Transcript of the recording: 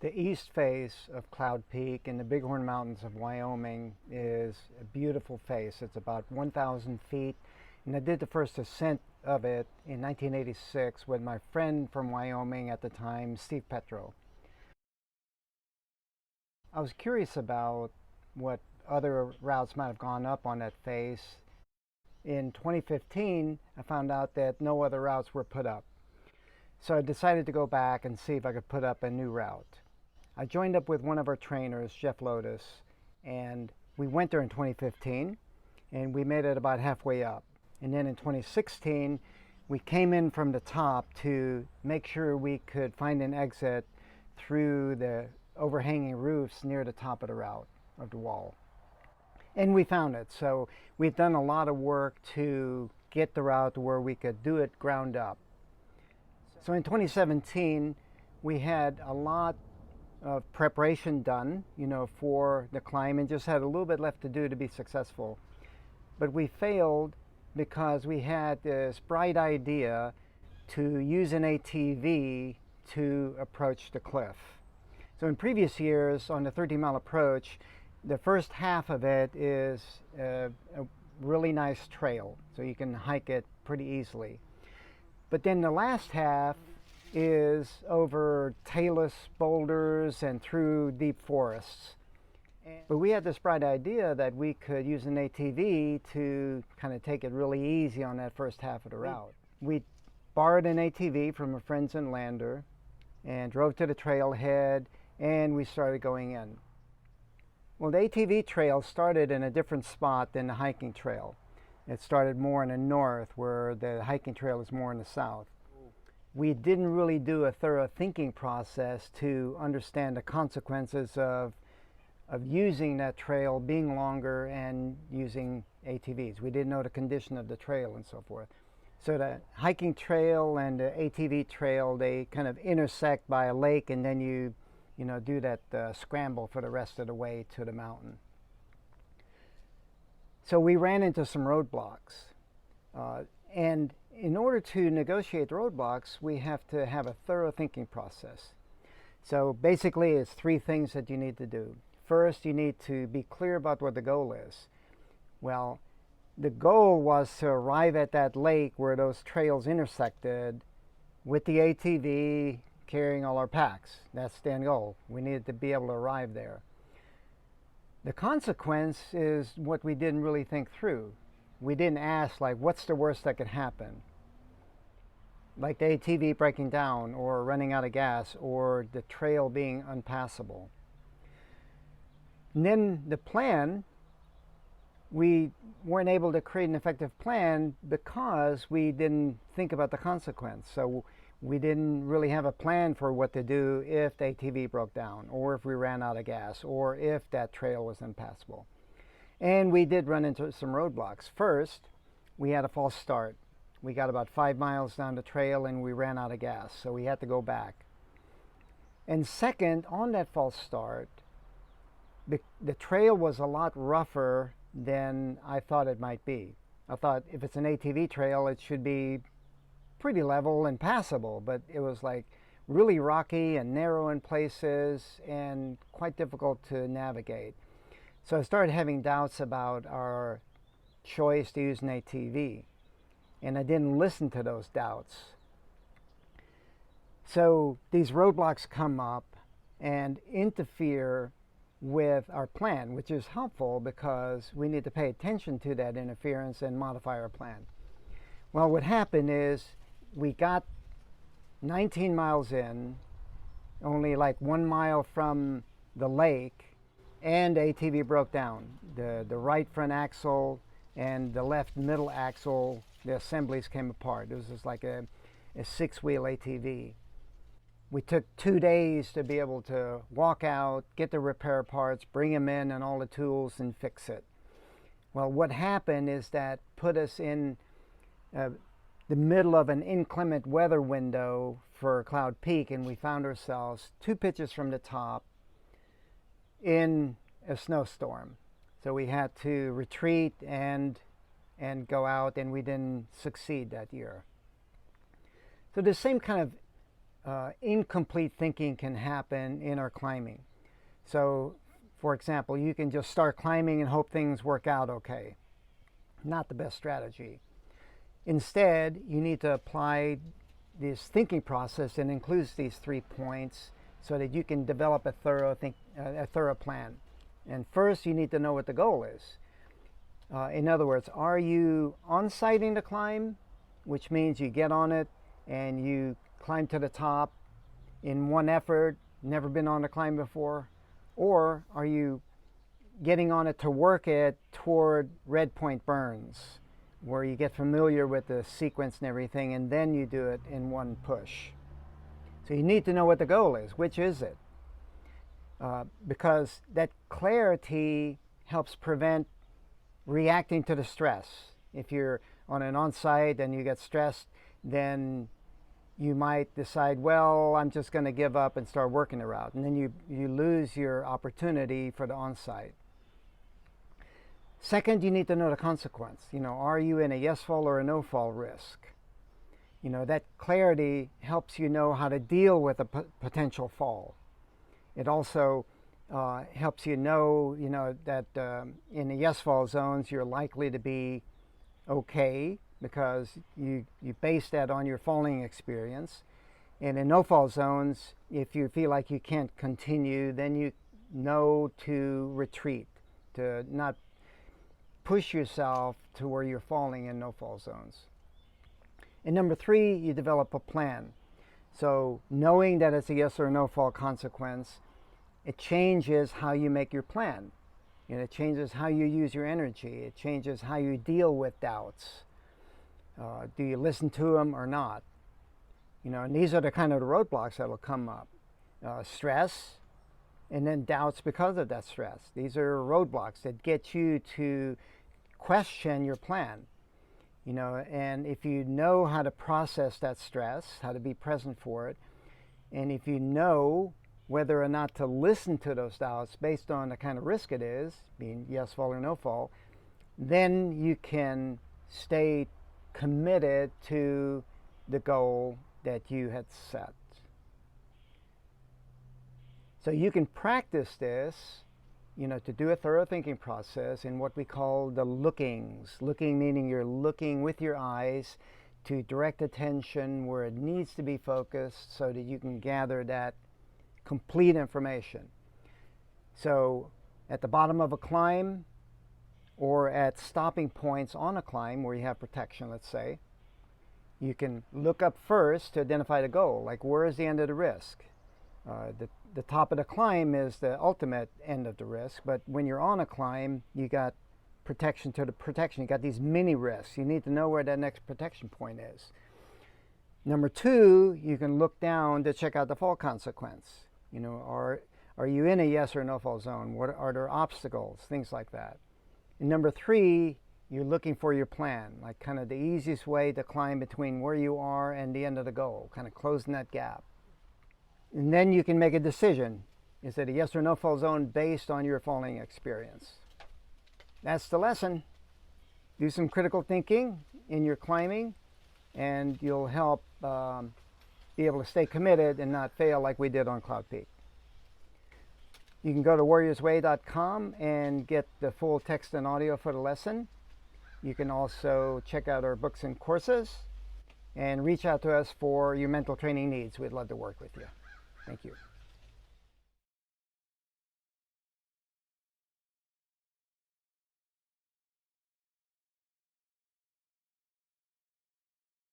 The east face of Cloud Peak in the Bighorn Mountains of Wyoming is a beautiful face. It's about 1,000 feet, and I did the first ascent of it in 1986 with my friend from Wyoming at the time, Steve Petro. I was curious about what other routes might have gone up on that face. In 2015, I found out that no other routes were put up. So I decided to go back and see if I could put up a new route. I joined up with one of our trainers, Jeff Lotus, and we went there in 2015 and we made it about halfway up. And then in 2016, we came in from the top to make sure we could find an exit through the overhanging roofs near the top of the route of the wall. And we found it. So we've done a lot of work to get the route to where we could do it ground up. So in 2017, we had a lot of preparation done, for the climb, and just had a little bit left to do to be successful. But we failed because we had this bright idea to use an ATV to approach the cliff. So in previous years on the 13-mile approach, the first half of it is a really nice trail, so you can hike it pretty easily. But then the last half is over tailless boulders and through deep forests. But we had this bright idea that we could use an ATV to kind of take it really easy on that first half of the route. We borrowed an ATV from a friend's in Lander and drove to the trailhead, and we started going in. Well, the ATV trail started in a different spot than the hiking trail. It started more in the north, where the hiking trail is more in the south. We didn't really do a thorough thinking process to understand the consequences of using that trail being longer and using ATVs. We didn't know the condition of the trail and so forth. So the hiking trail and the ATV trail, they kind of intersect by a lake, and then you do that scramble for the rest of the way to the mountain. So we ran into some roadblocks. And in order to negotiate roadblocks, we have to have a thorough thinking process. So basically, it's three things that you need to do. First, you need to be clear about what the goal is. Well, the goal was to arrive at that lake where those trails intersected with the ATV carrying all our packs. That's the end goal. We needed to be able to arrive there. The consequence is what we didn't really think through. We didn't ask, like, what's the worst that could happen? Like the ATV breaking down or running out of gas or the trail being unpassable. And then the plan, we weren't able to create an effective plan because we didn't think about the consequence. So we didn't really have a plan for what to do if the ATV broke down, or if we ran out of gas, or if that trail was impassable. And we did run into some roadblocks. First, we had a false start. We got about 5 miles down the trail and we ran out of gas, so we had to go back. And second, on that false start, the trail was a lot rougher than I thought it might be. I thought if it's an ATV trail, it should be pretty level and passable, but it was like really rocky and narrow in places and quite difficult to navigate. So I started having doubts about our choice to use an ATV, and I didn't listen to those doubts. So these roadblocks come up and interfere with our plan, which is helpful because we need to pay attention to that interference and modify our plan. Well, what happened is we got 19 miles in, only like 1 mile from the lake, and the ATV broke down. The right front axle and the left middle axle, the assemblies came apart. It was just like a 6-wheel ATV. We took 2 days to be able to walk out, get the repair parts, bring them in and all the tools and fix it. Well, what happened is that put us in the middle of an inclement weather window for Cloud Peak, and we found ourselves 2 pitches from the top in a snowstorm. So we had to retreat and go out, and we didn't succeed that year. So the same kind incomplete thinking can happen in our climbing. So, for example, you can just start climbing and hope things work out okay. Not the best strategy. Instead, you need to apply this thinking process that includes these 3 points so that you can develop a thorough plan. And first, you need to know what the goal is. In other words, are you on-sighting the climb, which means you get on it and you climb to the top in one effort, never been on a climb before? Or are you getting on it to work it toward red point burns, where you get familiar with the sequence and everything, and then you do it in one push? So you need to know what the goal is. Which is it? Because that clarity helps prevent reacting to the stress. If you're on an on-site and you get stressed, then you might decide, well, I'm just going to give up and start working the route. And then you lose your opportunity for the on-site. Second, you need to know the consequence. Are you in a yes fall or a no fall risk? That clarity helps you know how to deal with a potential fall. It also helps you know, that in the yes fall zones, you're likely to be okay because you base that on your falling experience. And in no fall zones, if you feel like you can't continue, then you know to retreat, to not push yourself to where you're falling in no fall zones. And number 3, you develop a plan. So knowing that it's a yes or no fall consequence, it changes how you make your plan. It changes how you use your energy. It changes how you deal with doubts. Do you listen to them or not? And these are the kind of roadblocks that will come up. Stress, and then doubts because of that stress. These are roadblocks that get you to question your plan. And if you know how to process that stress, how to be present for it, and if you know whether or not to listen to those doubts based on the kind of risk it is, being yes fall or no fall, then you can stay committed to the goal that you had set. So you can practice this, to do a thorough thinking process in what we call the lookings. Looking meaning you're looking with your eyes to direct attention where it needs to be focused so that you can gather that complete information. So at the bottom of a climb or at stopping points on a climb where you have protection, let's say, you can look up first to identify the goal, like where is the end of the risk? The top of the climb is the ultimate end of the risk, but when you're on a climb, you got protection to the protection. You got these mini risks. You need to know where that next protection point is. Number 2, you can look down to check out the fall consequence. Are you in a yes or no fall zone? What are there obstacles? Things like that. And number 3, you're looking for your plan, like kind of the easiest way to climb between where you are and the end of the goal, kind of closing that gap. And then you can make a decision. Is it a yes or no fall zone based on your falling experience? That's the lesson. Do some critical thinking in your climbing, and you'll help be able to stay committed and not fail like we did on Cloud Peak. You can go to warriorsway.com and get the full text and audio for the lesson. You can also check out our books and courses and reach out to us for your mental training needs. We'd love to work with you. Thank you.